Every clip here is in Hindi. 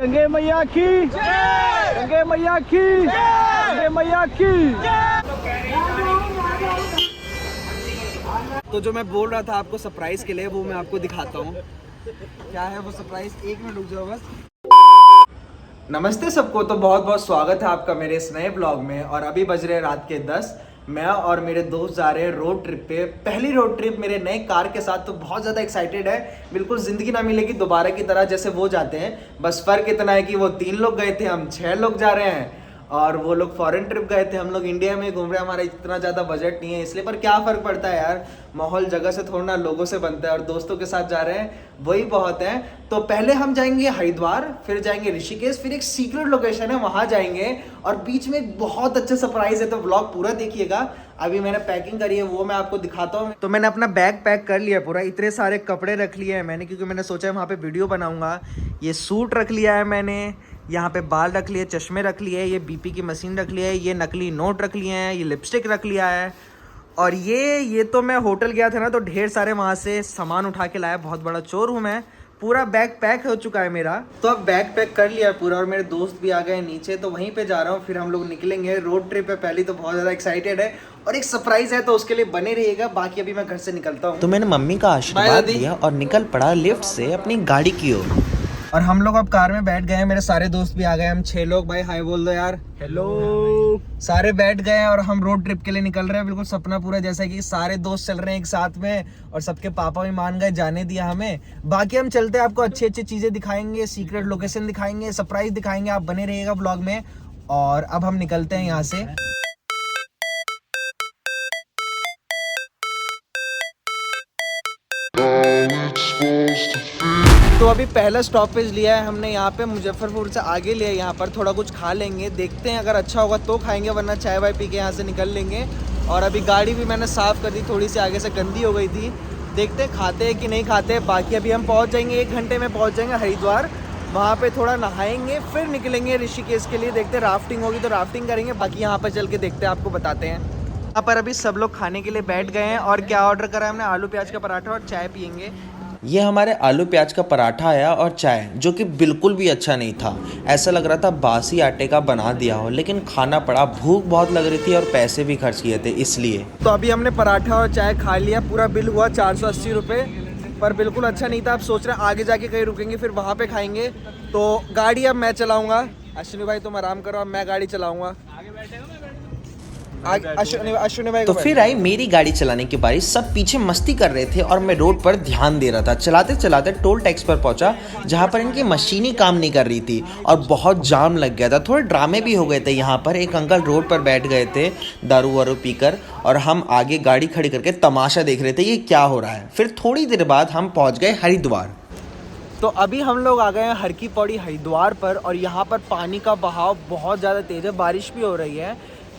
गंगे मैया की गंगे मैया की गंगे मैया की। तो जो मैं बोल रहा था आपको सरप्राइज के लिए, वो मैं आपको दिखाता हूँ। क्या है वो सरप्राइज, एक मिनट रुक जाओ बस। नमस्ते सबको, तो बहुत बहुत स्वागत है आपका मेरे इस नए ब्लॉग में। और अभी बज रहे रात के 10। मैं और मेरे दोस्त जा रहे हैं रोड ट्रिप पे, पहली रोड ट्रिप मेरे नए कार के साथ। तो बहुत ज़्यादा एक्साइटेड है, बिल्कुल ज़िंदगी ना मिलेगी दोबारा की तरह जैसे वो जाते हैं। बस फ़र्क इतना है कि वो 3 लोग गए थे, हम 6 लोग जा रहे हैं। और वो लोग फॉरेन ट्रिप गए थे, हम लोग इंडिया में घूम रहे हैं। हमारा इतना ज़्यादा बजट नहीं है इसलिए, पर क्या फ़र्क पड़ता है यार, माहौल जगह से थोड़ा ना लोगों से बनता है। और दोस्तों के साथ जा रहे हैं, वही बहुत है। तो पहले हम जाएंगे हरिद्वार, फिर जाएंगे ऋषिकेश, फिर एक सीक्रेट लोकेशन है वहाँ जाएंगे। और बीच में एक बहुत अच्छा सरप्राइज है, तो व्लॉग पूरा देखिएगा। अभी मैंने पैकिंग करी है, वो मैं आपको दिखाता हूँ। तो मैंने अपना बैग पैक कर लिया पूरा, इतने सारे कपड़े रख लिए हैं मैंने, क्योंकि मैंने सोचा है वहाँ पे वीडियो बनाऊंगा। ये सूट रख लिया है मैंने, यहाँ पे बाल रख लिए, चश्मे रख लिए, ये बीपी की मशीन रख लिया है, ये नकली नोट रख लिए हैं, ये लिपस्टिक रख लिया है। और ये तो मैं होटल गया था ना, तो ढेर सारे वहाँ से सामान उठा के लाया, बहुत बड़ा चोर हूँ मैं। पूरा बैग पैक हो चुका है मेरा। तो अब बैग पैक कर लिया पूरा, और मेरे दोस्त भी आ गए नीचे, तो वहीं पे जा रहा हूँ। फिर हम लोग निकलेंगे, रोड ट्रिप है पहली, तो बहुत ज़्यादा एक्साइटेड है। और एक सरप्राइज है, तो उसके लिए बने रहिएगा। बाकी अभी मैं घर से निकलता हूँ। तो मैंने मम्मी का आशीर्वाद दिया और निकल पड़ा लिफ्ट से अपनी गाड़ी की ओर। और हम लोग अब कार में बैठ गए हैं, मेरे सारे दोस्त भी आ गए, हम 6 लोग। भाई हाय बोल दो यार। हेलो। सारे बैठ गए हैं और हम रोड ट्रिप के लिए निकल रहे हैं। बिल्कुल सपना पूरा, जैसा कि सारे दोस्त चल रहे हैं एक साथ में, और सबके पापा भी मान गए, जाने दिया हमें। बाकी हम चलते हैं, आपको अच्छी अच्छी चीजें दिखाएंगे, सीक्रेट लोकेशन दिखाएंगे, सरप्राइज दिखाएंगे। आप बने रहिएगा ब्लॉग में। और अब हम निकलते हैं यहाँ से। तो अभी पहला स्टॉपेज लिया है हमने यहाँ पे, मुजफ्फरपुर से आगे लिया है। यहाँ पर थोड़ा कुछ खा लेंगे, देखते हैं अगर अच्छा होगा तो खाएंगे, वरना चाय वाय पी के यहाँ से निकल लेंगे। और अभी गाड़ी भी मैंने साफ़ कर दी, थोड़ी सी आगे से गंदी हो गई थी। देखते हैं खाते हैं कि नहीं खाते। बाकी अभी हम पहुँच जाएंगे, 1 घंटे में पहुँच जाएंगे हरिद्वार। वहाँ पे थोड़ा नहाएंगे, फिर निकलेंगे ऋषिकेश के लिए। देखते हैं राफ्टिंग होगी तो राफ्टिंग करेंगे, बाकी यहाँ पर चल के देखते हैं, आपको बताते हैं। यहाँ पर अभी सब लोग खाने के लिए बैठ गए हैं। और क्या ऑर्डर करा है हमने, आलू प्याज का पराठा और चाय पियेंगे। ये हमारे आलू प्याज का पराठा आया और चाय, जो कि बिल्कुल भी अच्छा नहीं था। ऐसा लग रहा था बासी आटे का बना दिया हो, लेकिन खाना पड़ा। भूख बहुत लग रही थी और पैसे भी खर्च किए थे इसलिए। तो अभी हमने पराठा और चाय खा लिया, पूरा बिल हुआ 480 रुपये। पर बिल्कुल अच्छा नहीं था। अब सोच रहे हैं आगे जाके कहीं रुकेंगे, फिर वहाँ पे खाएंगे। तो गाड़ी अब मैं चलाऊंगा, अश्विनी भाई तुम आराम करो, अब मैं गाड़ी चलाऊंगा। अश्विनी भाई तो फिर आई मेरी गाड़ी चलाने की बारी। सब पीछे मस्ती कर रहे थे और मैं रोड पर ध्यान दे रहा था। चलाते चलाते टोल टैक्स पर पहुंचा, जहां पर इनकी मशीन ही काम नहीं कर रही थी और बहुत जाम लग गया था। थोड़े ड्रामे भी हो गए थे यहाँ पर। एक अंकल रोड पर बैठ गए थे दारू वारू पीकर, और हम आगे गाड़ी खड़ी करके तमाशा देख रहे थे ये क्या हो रहा है। फिर थोड़ी देर बाद हम पहुँच गए हरिद्वार। तो अभी हम लोग आ गए हैं हर की पौड़ी हरिद्वार पर। और यहाँ पर पानी का बहाव बहुत ज़्यादा तेज़ है, बारिश भी हो रही है।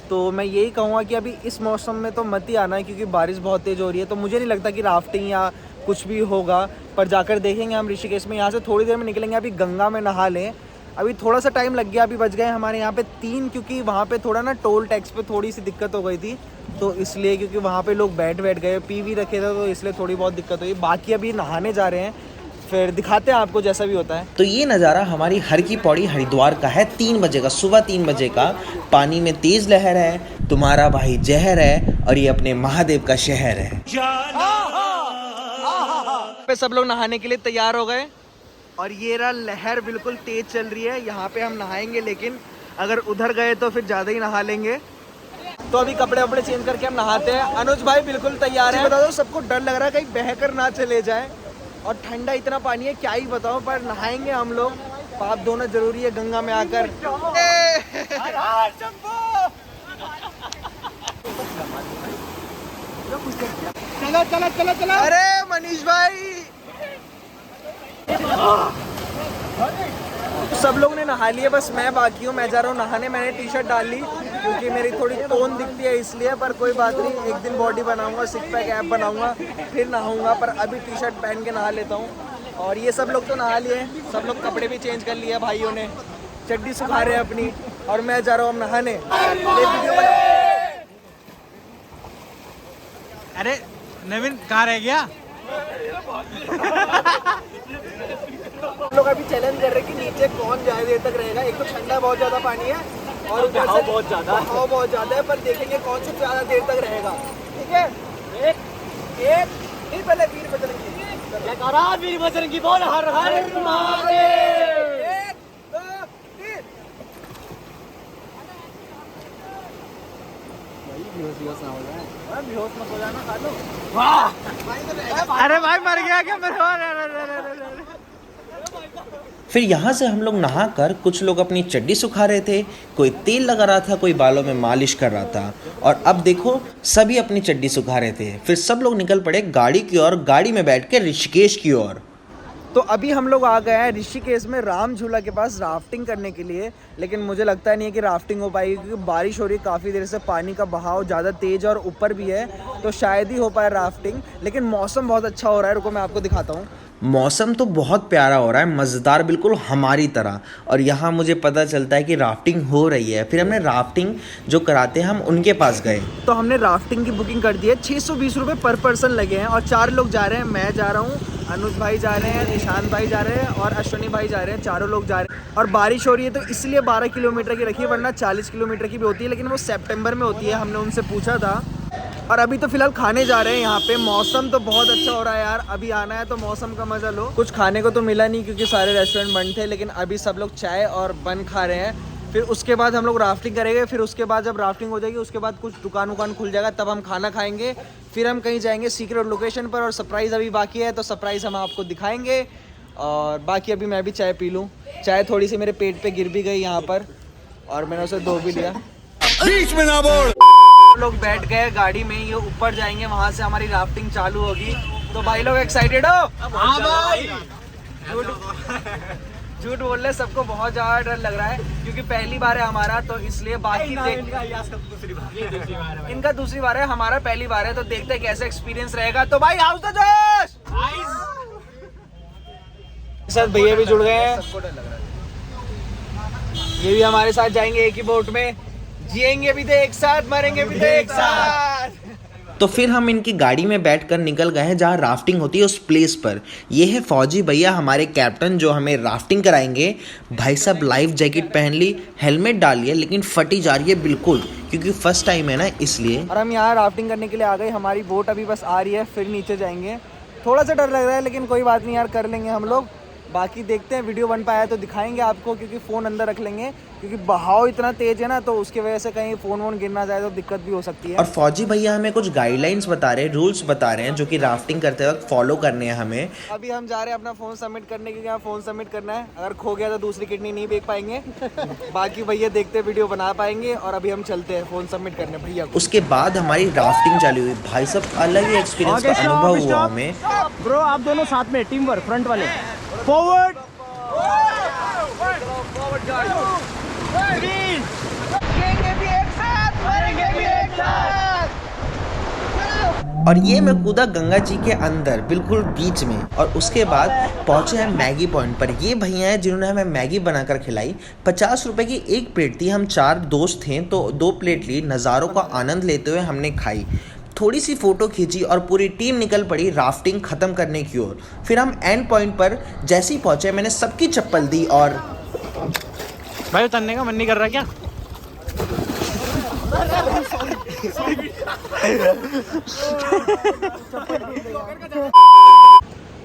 तो मैं यही कहूँगा कि अभी इस मौसम में तो मत ही आना है, क्योंकि बारिश बहुत तेज़ हो रही है। तो मुझे नहीं लगता कि राफ्टिंग या कुछ भी होगा, पर जाकर देखेंगे हम ऋषिकेश में। यहाँ से थोड़ी देर में निकलेंगे, अभी गंगा में नहा लें। अभी थोड़ा सा टाइम लग गया, अभी बज गए हमारे यहाँ पे 3, क्योंकि वहाँ पे थोड़ा ना टोल टैक्स पे थोड़ी सी दिक्कत हो गई थी। तो इसलिए, क्योंकि वहाँ पे लोग बैठ गए, पी भी रखे थे, तो इसलिए थोड़ी बहुत दिक्कत हुई। बाकी अभी नहाने जा रहे हैं, फिर दिखाते हैं आपको जैसा भी होता है। तो ये नज़ारा हमारी हर की पौड़ी हरिद्वार का है। 3 बजे का, सुबह 3 बजे का। पानी में तेज लहर है, तुम्हारा भाई जहर है, और ये अपने महादेव का शहर है। पे सब लोग नहाने के लिए तैयार हो गए, और ये रहा लहर बिल्कुल तेज चल रही है। यहाँ पे हम नहाएंगे, लेकिन अगर उधर गए तो फिर ज़्यादा ही नहा लेंगे। तो अभी कपड़े वपड़े चेंज करके हम नहाते हैं। अनुज भाई बिल्कुल तैयार है। बता दो, सबको डर लग रहा है कहीं बहकर ना चले जाए, और ठंडा इतना पानी है क्या ही बताओ, पर नहाएंगे हम लोग। पाप धोना जरूरी है गंगा में आकर। चला चला चला चला। अरे मनीष भाई, सब लोग ने नहा लिए, बस मैं बाकी हूँ। मैं जा रहा हूँ नहाने। मैंने टी शर्ट डाल ली क्योंकि मेरी थोड़ी टोन दिखती है इसलिए, पर कोई बात नहीं, एक दिन बॉडी बनाऊंगा, सिक्स पैक ऐप बनाऊंगा, फिर नहाऊंगा। पर अभी टी शर्ट पहन के नहा लेता हूँ। और ये सब लोग तो नहा लिए, सब लोग कपड़े भी चेंज कर लिए भाइयों ने, चड्डी सुखा रहे हैं अपनी। और मैं जा रहा हूँ नहाने। अरे नवीन कहाँ रह गया? हम लोग अभी चैलेंज कर रहे हैं कि नीचे कौन ज्यादा देर तक रहेगा। एक तो ठंडा बहुत ज्यादा पानी है और बहाव बहुत ज्यादा है, पर देखेंगे कौन सा ज्यादा देर तक रहेगा। ठीक है, एक नहीं, पहले वीर बजरंगी वीर बजरंगी बोल, हर हर महादेव। 1 2 3। बेहोश मत हो जाना, खा लो। वाह, अरे भाई मर गया क्या मेरे। फिर यहाँ से हम लोग नहा कर कुछ लोग अपनी चड्डी सुखा रहे थे, कोई तेल लगा रहा था, कोई बालों में मालिश कर रहा था। और अब देखो सभी अपनी चड्डी सुखा रहे थे। फिर सब लोग निकल पड़े गाड़ी की ओर, गाड़ी में बैठ के ऋषिकेश की ओर। तो अभी हम लोग आ गए हैं ऋषिकेश में राम झूला के पास राफ्टिंग करने के लिए। लेकिन मुझे लगता नहीं है कि राफ्टिंग हो पाएगी, क्योंकि बारिश हो रही है काफ़ी देर से, पानी का बहाव ज़्यादा तेज़ और ऊपर भी है, तो शायद ही हो पाए राफ्टिंग। लेकिन मौसम बहुत अच्छा हो रहा है, रुको मैं आपको दिखाता हूँ। मौसम तो बहुत प्यारा हो रहा है, मज़ेदार बिल्कुल हमारी तरह। और यहाँ मुझे पता चलता है कि राफ्टिंग हो रही है। फिर हमने राफ्टिंग जो कराते हैं हम उनके पास गए। तो हमने राफ्टिंग की बुकिंग कर दी है। 620 रुपये पर पर्सन लगे हैं और 4 लोग जा रहे हैं। मैं जा रहा हूँ, अनुज भाई जा रहे हैं, निशांत भाई जा रहे हैं और अश्विनी भाई जा रहे हैं। चारों लोग जा रहे हैं। और बारिश हो रही है तो इसलिए 12 किलोमीटर की रखी है, वरना 40 किलोमीटर की भी होती है, लेकिन वो सितंबर में होती है, हमने उनसे पूछा था। और अभी तो फिलहाल खाने जा रहे हैं यहाँ पे। मौसम तो बहुत अच्छा हो रहा है यार, अभी आना है तो मौसम का मजा लो। कुछ खाने को तो मिला नहीं क्योंकि सारे रेस्टोरेंट बंद थे, लेकिन अभी सब लोग चाय और बन खा रहे हैं। फिर उसके बाद हम लोग राफ्टिंग करेंगे। फिर उसके बाद जब राफ्टिंग हो जाएगी उसके बाद कुछ दुकान खुल जाएगा, तब हम खाना खाएंगे। फिर हम कहीं जाएंगे सीक्रेट लोकेशन पर, और सरप्राइज़ अभी बाकी है, तो सरप्राइज़ हम आपको दिखाएंगे। और बाकी अभी मैं भी चाय पी लूँ। चाय थोड़ी सी मेरे पेट पे गिर भी गई यहाँ पर और मैंने उसे धो भी लिया। बीच में ना बोल। लोग बैठ गए गाड़ी में, ये ऊपर जाएंगे, वहाँ से हमारी राफ्टिंग चालू होगी। तो भाई लोग एक्साइटेड हो? हाँ भाई। झूठ बोल रहे, सबको बहुत ज़्यादा डर लग रहा है क्योंकि पहली बार है हमारा, तो इसलिए बाकी इनका दूसरी बार है, हमारा पहली बार है, तो देखते हैं कैसा एक्सपीरियंस रहेगा। तो भाई हाउस द जोश। सर भैया भी जुड़ गए हैं, ये भी हमारे साथ जाएंगे एक ही बोट में। जिएंगे भी थे एक साथ, मरेंगे भी थे एक साथ। तो फिर हम इनकी गाड़ी में बैठकर निकल गए हैं जहाँ राफ्टिंग होती है, उस प्लेस पर। ये है फौजी भैया हमारे कैप्टन जो हमें राफ्टिंग कराएंगे। भाई साहब लाइफ जैकेट पहन ली, हेलमेट डाली है, लेकिन फटी जा रही है बिल्कुल, क्योंकि फर्स्ट टाइम है ना इसलिए। और हम यहाँ राफ्टिंग करने के लिए आ गए। हमारी बोट अभी बस आ रही है, फिर नीचे जाएंगे। थोड़ा सा डर लग रहा है लेकिन कोई बात नहीं यार, कर लेंगे हम लोग। बाकी देखते हैं, वीडियो बन पाया तो दिखाएंगे आपको, क्योंकि फ़ोन अंदर रख लेंगे, क्योंकि बहाव इतना तेज़ है ना, तो उसकी वजह से कहीं फ़ोन वोन गिर ना जाए तो दिक्कत भी हो सकती है। और फौजी भैया हमें कुछ गाइडलाइंस बता रहे हैं, रूल्स बता रहे हैं, जो कि राफ्टिंग करते वक्त फॉलो करने हैं हमें। अभी हम जा रहे हैं अपना फ़ोन सबमिट करने, क्योंकि यहाँ फ़ोन सबमिट करना है। अगर खो गया तो दूसरी किडनी नहीं देख पाएंगे। बाकी भैया देखते वीडियो बना पाएंगे। और अभी हम चलते हैं फ़ोन सबमिट करने भैया। उसके बाद हमारी राफ्टिंग चालू हुई। भाई साहब अलग ही एक्सपीरियंस का अनुभव हुआ हमें। ब्रो आप दोनों साथ में, टीम वर्क, फ्रंट वाले फॉरवर्ड। और ये मैं कूदा गंगा जी के अंदर बिल्कुल बीच में। और उसके बाद पहुंचे हैं मैगी पॉइंट पर। ये भैया हैं जिन्होंने हमें मैगी बनाकर खिलाई। 50 रुपए की एक प्लेट थी। हम 4 दोस्त थे तो 2 प्लेट ली। नज़ारों का आनंद लेते हुए हमने खाई, थोड़ी सी फ़ोटो खींची और पूरी टीम निकल पड़ी राफ्टिंग ख़त्म करने की ओर। फिर हम एंड पॉइंट पर जैसे ही पहुँचे मैंने सबकी चप्पल दी और भाई उतरने का मन नहीं कर रहा क्या?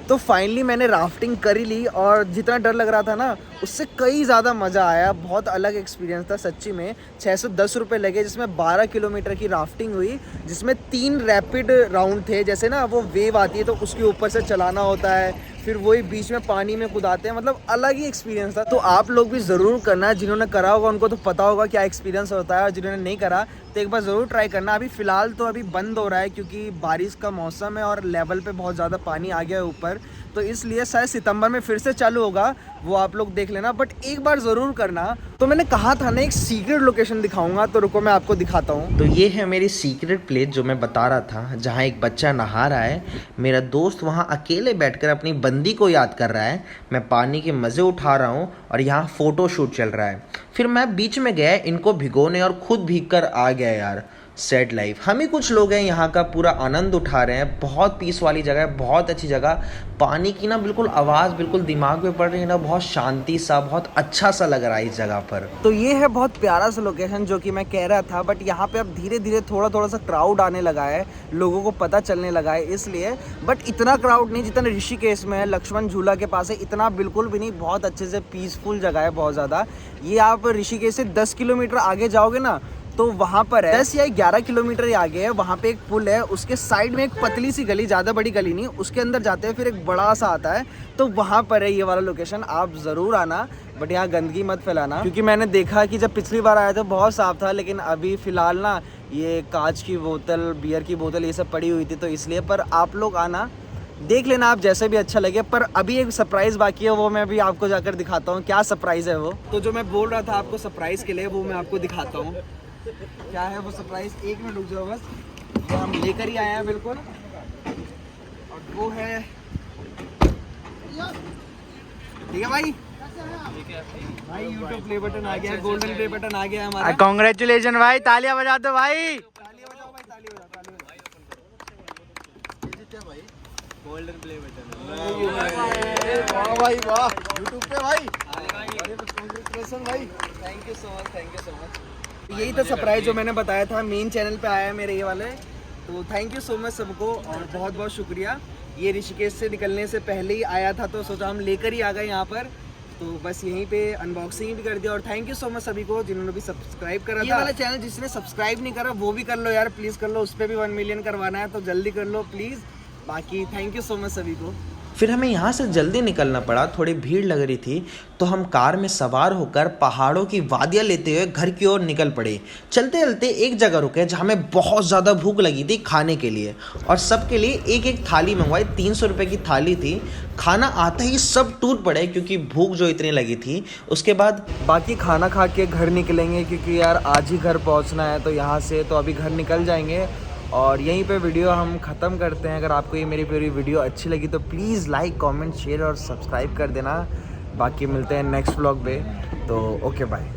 तो फाइनली मैंने राफ्टिंग करी ली और जितना डर लग रहा था ना, उससे कई ज़्यादा मज़ा आया। बहुत अलग एक्सपीरियंस था सच्ची में। 610 रुपये लगे, जिसमें 12 किलोमीटर की राफ्टिंग हुई, जिसमें 3 रैपिड राउंड थे। जैसे ना वो वेव आती है तो उसके ऊपर से चलाना होता है, फिर वही बीच में पानी में कूदाते हैं। मतलब अलग ही एक्सपीरियंस था। तो आप लोग भी ज़रूर करना, जिन्होंने करा होगा उनको तो पता होगा क्या एक्सपीरियंस होता है, और जिन्होंने नहीं करा तो एक बार ज़रूर ट्राई करना। अभी फ़िलहाल तो अभी बंद हो रहा है क्योंकि बारिश का मौसम है और लेवल पे बहुत ज़्यादा पानी आ गया है ऊपर, तो इसलिए शायद सितंबर में फिर से चालू होगा, वो आप लोग देख लेना। बट एक बार ज़रूर करना। तो मैंने कहा था ना एक सीक्रेट लोकेशन दिखाऊंगा, तो रुको मैं आपको दिखाता हूँ। तो ये है मेरी सीक्रेट प्लेस जो मैं बता रहा था, जहाँ एक बच्चा नहा रहा है। मेरा दोस्त वहाँ अकेले बैठकर अपनी बंदी को याद कर रहा है। मैं पानी के मज़े उठा रहा हूँ और यहाँ फ़ोटो शूट चल रहा है। फिर मैं बीच में गया इनको भिगोने और खुद भीग कर आ गया यार। Set life. हम ही कुछ लोग हैं यहाँ का पूरा आनंद उठा रहे हैं। बहुत पीस वाली जगह है, बहुत अच्छी जगह। पानी की ना बिल्कुल आवाज़ बिल्कुल दिमाग पे पड़ रही है ना, बहुत शांति सा, बहुत अच्छा सा लग रहा है इस जगह पर। तो ये है बहुत प्यारा सा लोकेशन जो कि मैं कह रहा था, बट यहाँ पे अब धीरे धीरे थोड़ा सा क्राउड आने लगा है, लोगों को पता चलने लगा है इसलिए। बट इतना क्राउड नहीं जितना ऋषिकेश में है, लक्ष्मण झूला के पास है, इतना बिल्कुल भी नहीं। बहुत अच्छे से पीसफुल जगह है, बहुत ज़्यादा। ये आप ऋषिकेश से 10 किलोमीटर आगे जाओगे ना, तो वहाँ पर है 10 या 11 किलोमीटर ही आगे है, वहाँ पे एक पुल है, उसके साइड में एक पतली सी गली, ज़्यादा बड़ी गली नहीं, उसके अंदर जाते हैं फिर एक बड़ा सा आता है, तो वहाँ पर है ये वाला लोकेशन। आप ज़रूर आना, बट यहाँ गंदगी मत फैलाना, क्योंकि मैंने देखा कि जब पिछली बार आया था बहुत साफ था, लेकिन अभी फ़िलहाल ना ये कांच की बोतल, बियर की बोतल ये सब पड़ी हुई थी, तो इसलिए। पर आप लोग आना, देख लेना आप जैसे भी अच्छा लगे। पर अभी एक सरप्राइज़ बाकी है, वो मैं अभी आपको जाकर दिखाता हूँ। क्या सरप्राइज़ है वो, तो जो मैं बोल रहा था आपको सरप्राइज़ के लिए, वो मैं आपको दिखाता हूँ क्या है वो सरप्राइज। एक मिनट रुक जाओ बस, ये हम लेकर ही आए हैं बिल्कुल। और वो है, ठीक है भाई, भाई यूट्यूब प्ले बटन आ गया, गोल्डन प्ले बटन आ गया हमारा। कॉन्ग्रेचुलेशन भाई, तालियां बजा दो भाई। तालियां बजाओ भाई, तालियां बजाओ, तालियां बजाओ। ये क्या भाई, गोल्डन प्ले बटन। वाह भाई वाह, यूट्यूब पे भाई, कांग्रेचुलेशन भाई, thank you so much, thank you so much. यही था सरप्राइज जो मैंने बताया था, मेन चैनल पे आया है मेरे ये वाले। तो थैंक यू सो मच सबको, और बहुत बहुत शुक्रिया। ये ऋषिकेश से निकलने से पहले ही आया था, तो सोचा हम लेकर ही आ गए यहाँ पर, तो बस यहीं पे अनबॉक्सिंग भी कर दिया। और थैंक यू सो मच सभी को जिन्होंने भी सब्सक्राइब करा। ये वाला चैनल जिसने सब्सक्राइब नहीं करा वो भी कर लो यार, प्लीज़ कर लो, उस पर भी 1 मिलियन करवाना है, तो जल्दी कर लो प्लीज़। बाकी थैंक यू सो मच सभी को। फिर हमें यहाँ से जल्दी निकलना पड़ा, थोड़ी भीड़ लग रही थी, तो हम कार में सवार होकर पहाड़ों की वादियाँ लेते हुए घर की ओर निकल पड़े। चलते चलते एक जगह रुके जहाँ हमें बहुत ज़्यादा भूख लगी थी खाने के लिए, और सबके लिए एक एक थाली मंगवाई। 300 रुपये की थाली थी। खाना आते ही सब टूट पड़े क्योंकि भूख जो इतनी लगी थी। उसके बाद बाकी खाना खा के घर निकलेंगे, क्योंकि यार आज ही घर पहुँचना है, तो यहाँ से तो अभी घर निकल जाएंगे और यहीं पे वीडियो हम ख़त्म करते हैं। अगर आपको ये मेरी पूरी वीडियो अच्छी लगी तो प्लीज़ लाइक, कमेंट, शेयर और सब्सक्राइब कर देना। बाकी मिलते हैं नेक्स्ट व्लॉग पे, तो ओके बाय।